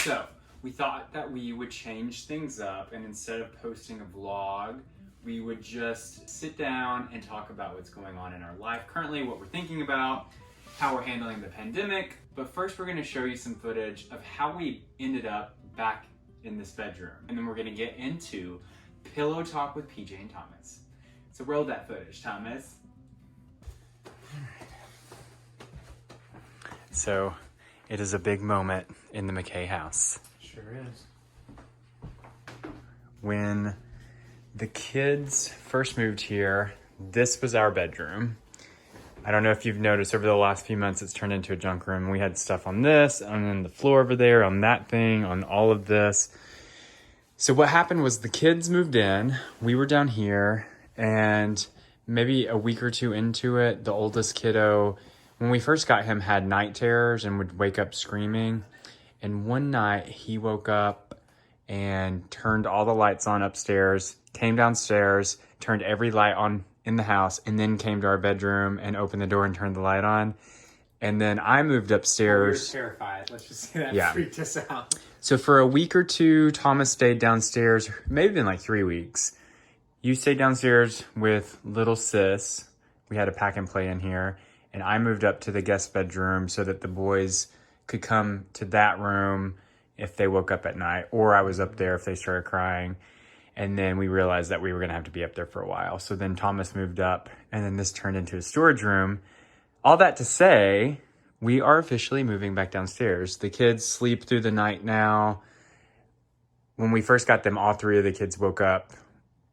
So we thought that we would change things up, and instead of posting a vlog, we would just sit down and talk about what's going on in our life currently, what we're thinking about, how we're handling the pandemic. But first we're gonna show you some footage of how we ended up back in this bedroom. And then we're gonna get into pillow talk with PJ and Thomas. So roll that footage, Thomas. So it is a big moment in the McKay house. Sure is. When the kids first moved here, this was our bedroom. I don't know if you've noticed over the last few months, it's turned into a junk room. We had stuff on this, and then the floor over there, on that thing, on all of this. So what happened was the kids moved in, we were down here, and maybe a week or two into it, the oldest kiddo, when we first got him, had night terrors and would wake up screaming. And one night he woke up and turned all the lights on upstairs, came downstairs, turned every light on in the house, and then came to our bedroom and opened the door and turned the light on. And then I moved upstairs. We were terrified. Let's just say that Yeah. freaked us out. So for a week or two, Thomas stayed downstairs, maybe been like 3 weeks. You stayed downstairs with little sis. We had a pack and play in here. And I moved up to the guest bedroom so that the boys could come to that room if they woke up at night, or I was up there if they started crying. And then we realized that we were going to have to be up there for a while. So then Thomas moved up, and then this turned into a storage room. All that to say, we are officially moving back downstairs. The kids sleep through the night now. When we first got them, all three of the kids woke up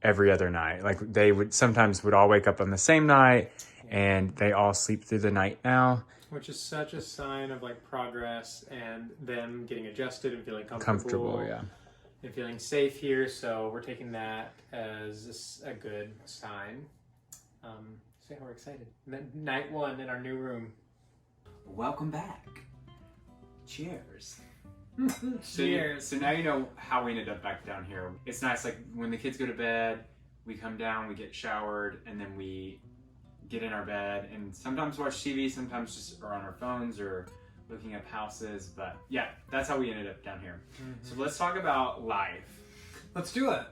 every other night. Like they would sometimes all wake up on the same night, and they all sleep through the night now. Which is such a sign of like progress and them getting adjusted and feeling Comfortable, yeah. And feeling safe here. So we're taking that as a good sign. So yeah, we're excited. Night one in our new room. Welcome back. Cheers. Cheers. So now you know how we ended up back down here. It's nice, like when the kids go to bed, we come down, we get showered, and then we get in our bed and sometimes watch TV, sometimes just are on our phones or looking up houses. But yeah, that's how we ended up down here. Mm-hmm. So let's talk about life. Let's do it.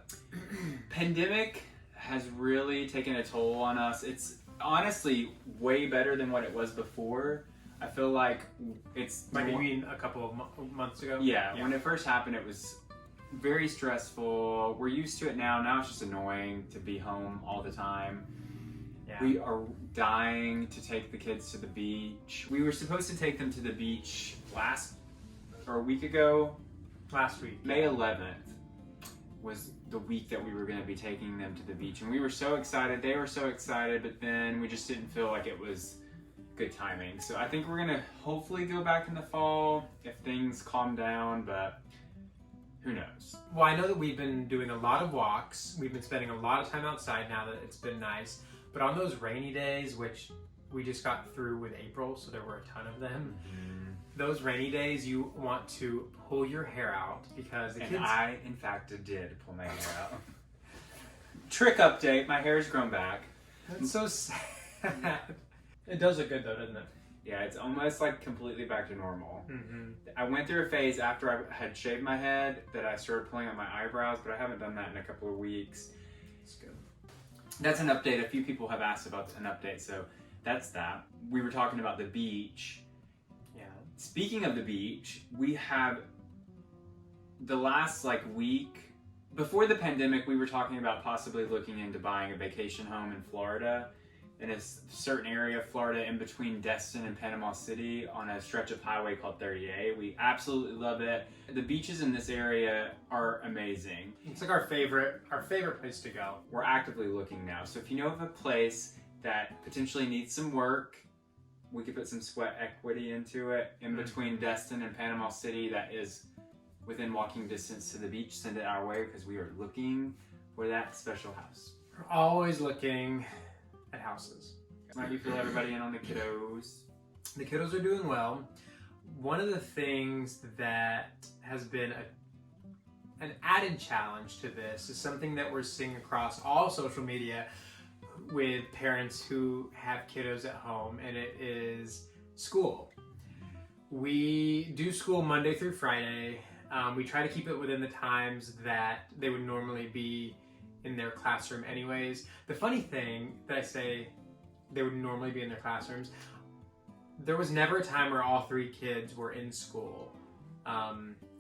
Pandemic has really taken a toll on us. It's honestly way better than what it was before. I feel like it's... Like you mean a couple of months ago? Yeah, when it first happened, it was very stressful. We're used to it now. Now it's just annoying to be home all the time. Yeah. We are dying to take the kids to the beach. We were supposed to take them to the beach a week ago. Last week. May 11th was the week that we were going to be taking them to the beach. And we were so excited. They were so excited, but then we just didn't feel like it was good timing. So I think we're going to hopefully go back in the fall if things calm down, but who knows? Well, I know that we've been doing a lot of walks. We've been spending a lot of time outside now that it's been nice. But on those rainy days, which we just got through with April, so there were a ton of them, those rainy days, you want to pull your hair out because the kids... And I, in fact, did pull my hair out. Trick update, my hair's grown back. That's so sad. It does look good though, doesn't it? Yeah, it's almost like completely back to normal. Mm-hmm. I went through a phase after I had shaved my head that I started pulling out my eyebrows, but I haven't done that in a couple of weeks. It's good. That's an update. A few people have asked about an update, so that's that. We were talking about the beach. Yeah. Speaking of the beach, we have the last week before the pandemic, we were talking about possibly looking into buying a vacation home in Florida, in a certain area of Florida in between Destin and Panama City on a stretch of highway called 30A. We absolutely love it. The beaches in this area are amazing. It's like our favorite place to go. We're actively looking now. So if you know of a place that potentially needs some work, we could put some sweat equity into it in between Destin and Panama City that is within walking distance to the beach, send it our way because we are looking for that special house. We're always looking at houses. How do you feel everybody in on the kiddos? The kiddos are doing well. One of the things that has been an added challenge to this is something that we're seeing across all social media with parents who have kiddos at home, and it is school. We do school Monday through Friday, We try to keep it within the times that they would normally be in their classroom anyways. The funny thing that I say they would normally be in their classrooms, there was never a time where all 3 kids were in school.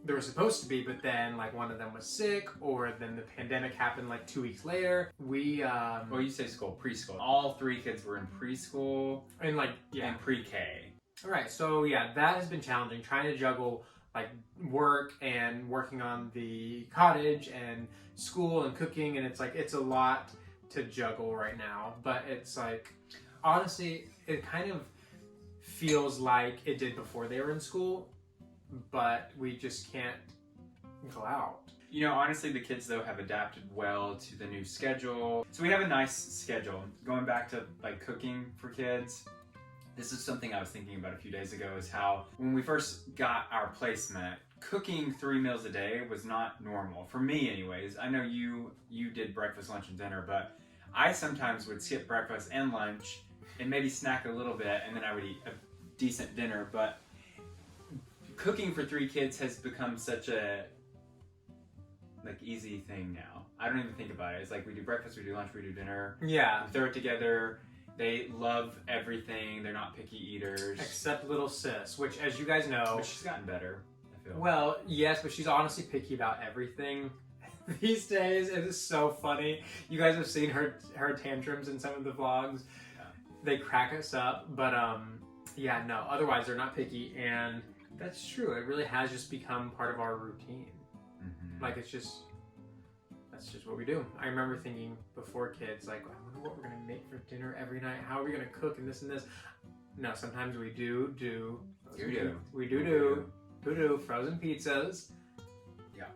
They were supposed to be, but then like one of them was sick, or then the pandemic happened like 2 weeks later. Well, you say school, preschool. All 3 kids were in preschool and like, yeah. and pre-K. All right, so yeah, that has been challenging, trying to juggle like work and working on the cottage and school and cooking, and it's like, it's a lot to juggle right now. But it's like, honestly, it kind of feels like it did before they were in school, but we just can't go out. You know, honestly, the kids though have adapted well to the new schedule. So we have a nice schedule. Going back to like cooking for kids, this is something I was thinking about a few days ago, is how when we first got our placement, cooking 3 meals a day was not normal. For me anyways. I know you did breakfast, lunch, and dinner, but I sometimes would skip breakfast and lunch and maybe snack a little bit, and then I would eat a decent dinner. But cooking for 3 kids has become such a like easy thing now. I don't even think about it. It's like we do breakfast, we do lunch, we do dinner. Yeah. We throw it together. They love everything. They're not picky eaters. Except little sis, which, as you guys know... But she's gotten better, I feel. Well, yes, but she's honestly picky about everything these days. It is so funny. You guys have seen her tantrums in some of the vlogs. Yeah. They crack us up, but yeah, no. Otherwise, they're not picky, and that's true. It really has just become part of our routine. Mm-hmm. Like, that's just what we do. I remember thinking before kids, like, I wonder what we're gonna make for dinner every night. How are we gonna cook and this and this? No, sometimes we do frozen pizzas. Yeah.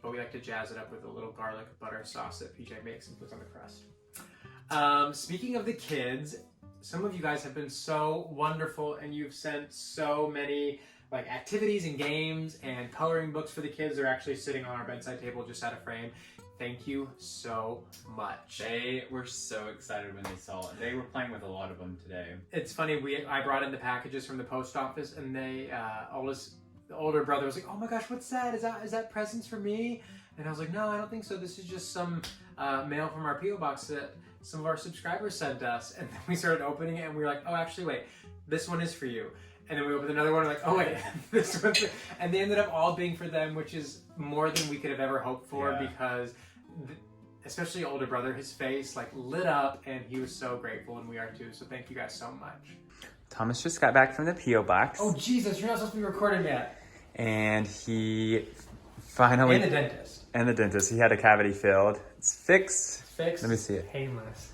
But we like to jazz it up with a little garlic butter sauce that PJ makes and puts on the crust. Speaking of the kids, some of you guys have been so wonderful, and you've sent so many like activities and games and coloring books for the kids. They're actually sitting on our bedside table just out of frame. Thank you so much. They were so excited when they saw it. They were playing with a lot of them today. It's funny, I brought in the packages from the post office, and the older brother was like, "Oh my gosh, what's that? Is that presents for me?" And I was like, "No, I don't think so. This is just some mail from our PO box that some of our subscribers sent us." And then we started opening it, and we were like, "Oh, actually, wait, this one is for you." And then we opened another one, and like, "Oh wait, this one's for..." And they ended up all being for them, which is more than we could have ever hoped for, because especially older brother, his face like lit up, and he was so grateful, and we are too. So thank you guys so much. Thomas just got back from the P.O. box. Oh Jesus, you're not supposed to be recording yet. And he finally... And the dentist. And the dentist. He had a cavity filled. It's fixed. Fixed. Let me see it. Painless.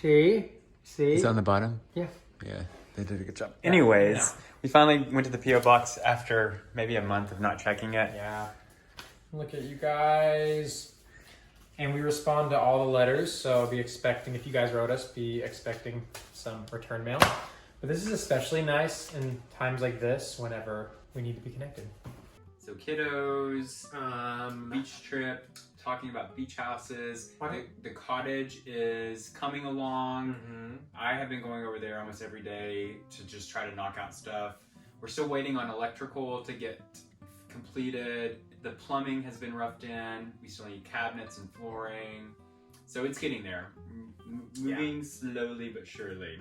See? Is it on the bottom? Yeah. Yeah. They did a good job. Anyways, we finally went to the P.O. box after maybe a month of not checking it. Yeah. Look at you guys. And we respond to all the letters, so be expecting, if you guys wrote us, be expecting some return mail. But this is especially nice in times like this, whenever we need to be connected. So kiddos, beach trip, talking about beach houses. The cottage is coming along. Mm-hmm. I have been going over there almost every day to just try to knock out stuff. We're still waiting on electrical to get completed. The plumbing has been roughed in. We still need cabinets and flooring. So it's getting there. Moving slowly but surely.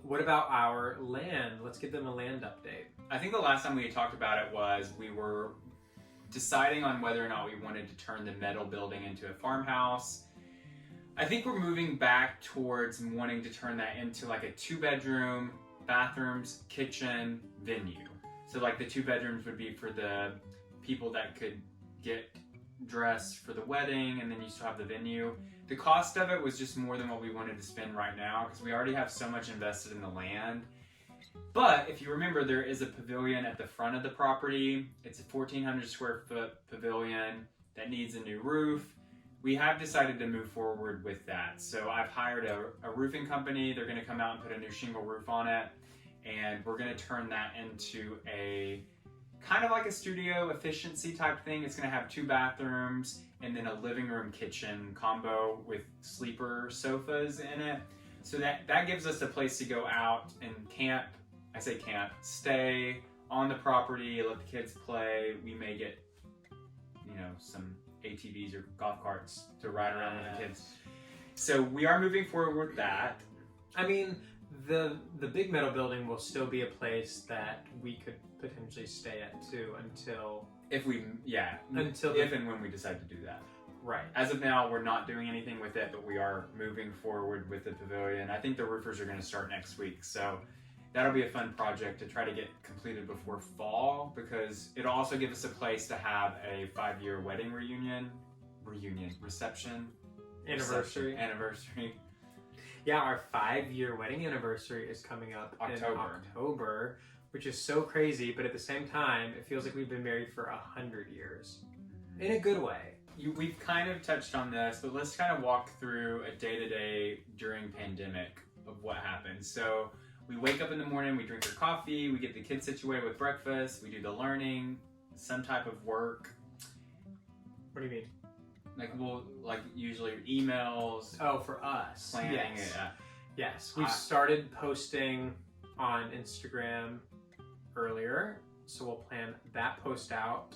What about our land? Let's give them a land update. I think the last time we had talked about it was we were deciding on whether or not we wanted to turn the metal building into a farmhouse. I think we're moving back towards wanting to turn that into like a 2-bedroom, bathrooms, kitchen, venue. So like the 2 bedrooms would be for the people that could get dressed for the wedding, and then you still have the venue. The cost of it was just more than what we wanted to spend right now, because we already have so much invested in the land. But if you remember, there is a pavilion at the front of the property. It's a 1,400 square foot pavilion that needs a new roof. We have decided to move forward with that. So I've hired a roofing company. They're going to come out and put a new shingle roof on it, and we're going to turn that into a kind of like a studio efficiency type thing. It's going to have 2 bathrooms and then a living room kitchen combo with sleeper sofas in it. So that gives us a place to go out and camp. I say camp, stay, on the property, let the kids play. We may get, some ATVs or golf carts to ride around with the kids. So we are moving forward with that. I mean, the big metal building will still be a place that we could potentially stay at too until if and when we decide to do that. Right. As of now, we're not doing anything with it, but we are moving forward with the pavilion. I think the roofers are going to start next week, so that'll be a fun project to try to get completed before fall, because it'll also give us a place to have a 5-year wedding reception. Anniversary. Yeah, our 5-year wedding anniversary is coming up in October, which is so crazy, but at the same time, it feels like we've been married for 100 years. In a good way. We've kind of touched on this, but let's kind of walk through a day-to-day during pandemic of what happens. So we wake up in the morning, we drink our coffee, we get the kids situated with breakfast, we do the learning, some type of work. What do you mean? Like usually emails. Oh, for us. Planning yes. it. Yes, we started posting on Instagram earlier, so we'll plan that post out,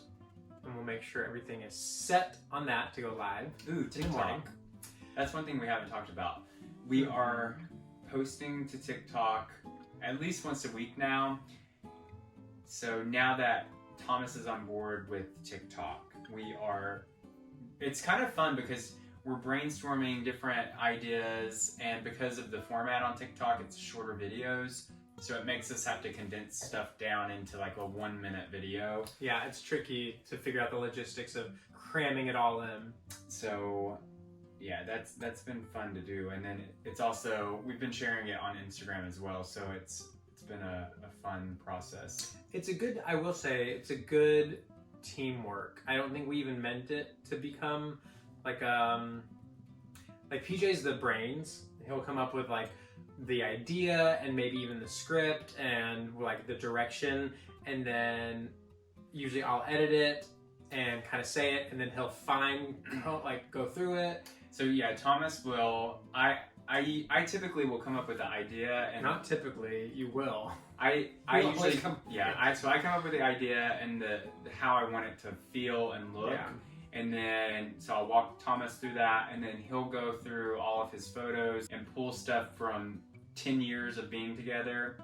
and we'll make sure everything is set on that to go live. Ooh, TikTok. That's one thing we haven't talked about. We are posting to TikTok at least once a week now. So now that Thomas is on board with TikTok, it's kind of fun because we're brainstorming different ideas, and because of the format on TikTok, it's shorter videos. So it makes us have to condense stuff down into like a 1-minute video. Yeah, it's tricky to figure out the logistics of cramming it all in. So yeah, that's been fun to do. And then it's also, we've been sharing it on Instagram as well. So it's been a fun process. I will say, it's a good teamwork. I don't think we even meant it to become like PJ's the brains. He'll come up with like the idea and maybe even the script and like the direction, and then usually I'll edit it and kind of say it, and then he'll go through it. So yeah, Thomas will. I typically will come up with the idea, and not typically, you will. I usually come. Yeah, so I come up with the idea and the how I want it to feel and look. Yeah. And then, so I'll walk Thomas through that, and then he'll go through all of his photos and pull stuff from 10 years of being together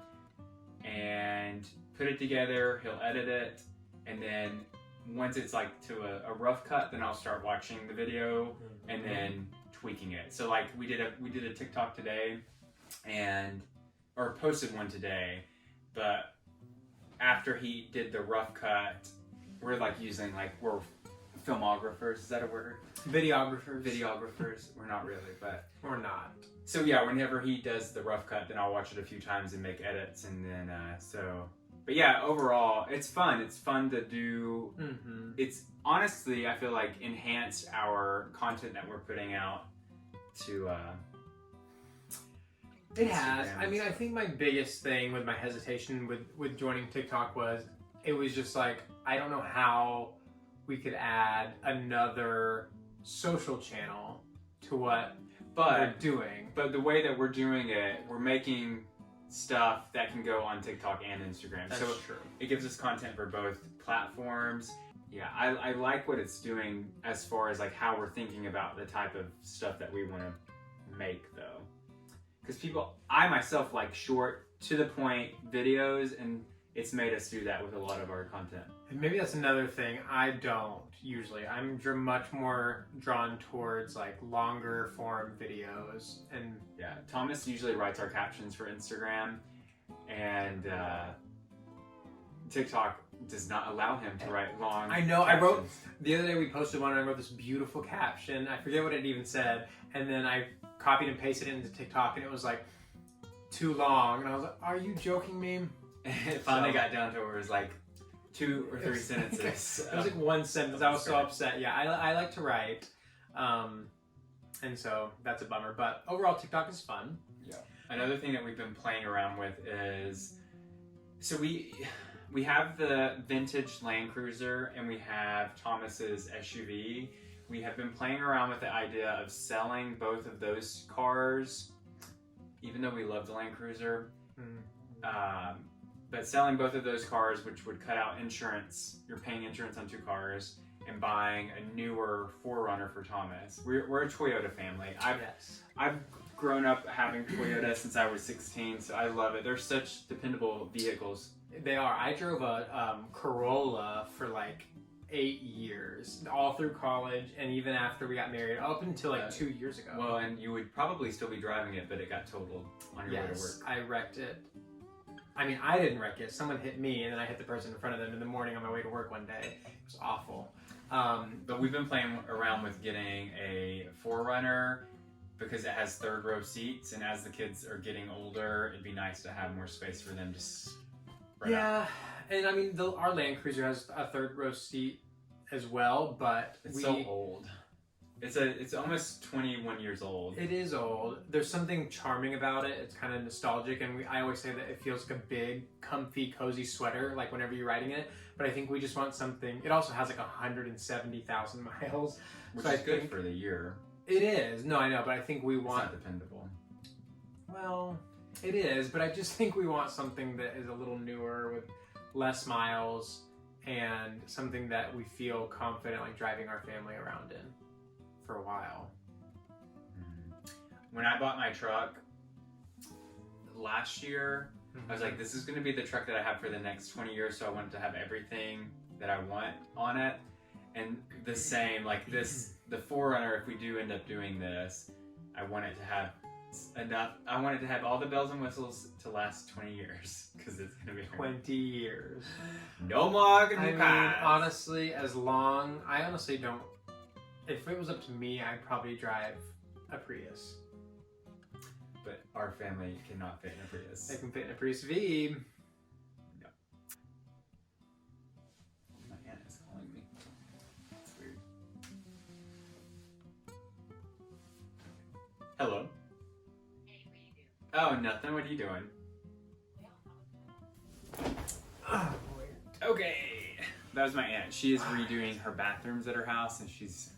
and put it together. He'll edit it, and then once it's like to a rough cut, then I'll start watching the video and then tweaking it. So like we did a TikTok today, or posted one today, but after he did the rough cut, we're filmographers, is that a word? Videographers. We're not really, but we're not. So yeah, whenever he does the rough cut, then I'll watch it a few times and make edits, and then but yeah, overall, it's fun. It's fun to do. Mm-hmm. It's honestly, I feel like, enhanced our content that we're putting out to. It has. I mean, I think my biggest thing with my hesitation with joining TikTok was, it was just like, I don't know how we could add another social channel to what we're doing. But the way that we're doing it, we're making stuff that can go on TikTok and Instagram. That's true. It gives us content for both platforms. Yeah, I like what it's doing as far as like how we're thinking about the type of stuff that we want to make, though. Because I myself like short, to the point videos, and it's made us do that with a lot of our content. And maybe that's another thing I don't usually. I'm much more drawn towards like longer form videos. And yeah, Thomas usually writes our captions for Instagram, and TikTok does not allow him to write long I know. captions. The other day we posted one and I wrote this beautiful caption. I forget what it even said. And then I copied and pasted it into TikTok, and it was like too long. And I was like, are you joking me? It finally got down to where it was like 2 or 3 sentences. It was like one sentence. I was so upset. Yeah, I like to write. And so that's a bummer. But overall, TikTok is fun. Yeah. Another thing that we've been playing around with is, so we have the vintage Land Cruiser and we have Thomas's SUV. We have been playing around with the idea of selling both of those cars, even though we love the Land Cruiser. But selling both of those cars, which would cut out insurance, you're paying insurance on 2 cars, and buying a newer 4Runner for Thomas. We're a Toyota family. I've grown up having Toyota since I was 16, so I love it. They're such dependable vehicles. They are. I drove a Corolla for like 8 years, all through college, and even after we got married, up until like 2 years ago. Well, and you would probably still be driving it, but it got totaled on your way to work. I wrecked it. I mean, I didn't wreck it. Someone hit me, and then I hit the person in front of them in the morning on my way to work one day. It was awful. But we've been playing around with getting a 4Runner because it has 3rd row seats, and as the kids are getting older, it'd be nice to have more space for them to spread out. And I mean, our Land Cruiser has a 3rd row seat as well, but it's so old. It's almost 21 years old. It is old. There's something charming about it. It's kind of nostalgic, and I always say that it feels like a big, comfy, cozy sweater, like whenever you're riding it. But I think we just want something. It also has like 170,000 miles, which is good for the year. It is. No, I know, but I think we want. It's not dependable. Well, it is, but I just think we want something that is a little newer with less miles and something that we feel confident like driving our family around in for a while. When I bought my truck last year, I was like, this is going to be the truck that I have for the next 20 years, so I wanted to have everything that I want on it. And the same, like this, the 4Runner, if we do end up doing this, I want it to have enough. I want it to have all the bells and whistles to last 20 years because it's going to be 20 years. No more gonna be honestly, I honestly don't. If it was up to me, I'd probably drive a Prius. But our family cannot fit in a Prius. They can fit in a Prius V. No. My aunt is calling me. It's weird. Hello. Hey, what are you doing? Oh, nothing. What are you doing? Oh, okay. That was my aunt. She is redoing her bathrooms at her house, and she's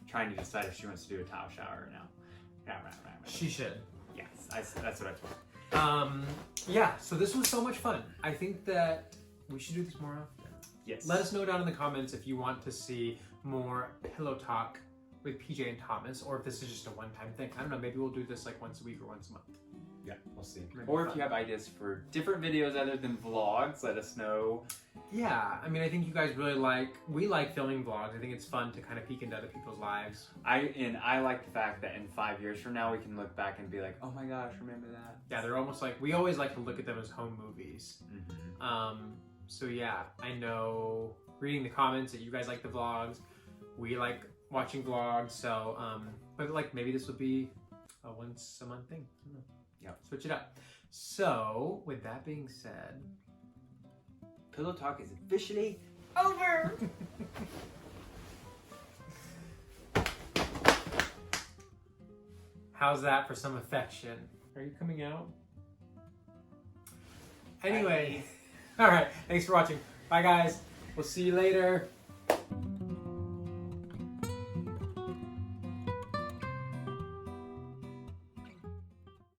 trying to decide if she wants to do a tile shower now. She should. Yes, that's what I told her. Yeah, so this was so much fun. I think that we should do this more often. Yes. Let us know down in the comments if you want to see more pillow talk with PJ and Thomas, or if this is just a one-time thing. I don't know, maybe we'll do this like once a week or once a month. Yeah, we'll see. Maybe or if you have ideas for different videos other than vlogs, let us know. Yeah, I mean, I think you guys really we like filming vlogs. I think it's fun to kind of peek into other people's lives. I like the fact that in 5 years from now, we can look back and be like, oh my gosh, remember that? Yeah, they're almost like, we always like to look at them as home movies. Mm-hmm. So yeah, I know reading the comments that you guys like the vlogs. We like watching vlogs, so, but like maybe this would be a once a month thing. I don't know. Yep. Switch it up. So, with that being said, Pillow Talk is officially over! How's that for some affection? Are you coming out? Anyway, all right. Thanks for watching. Bye, guys. We'll see you later.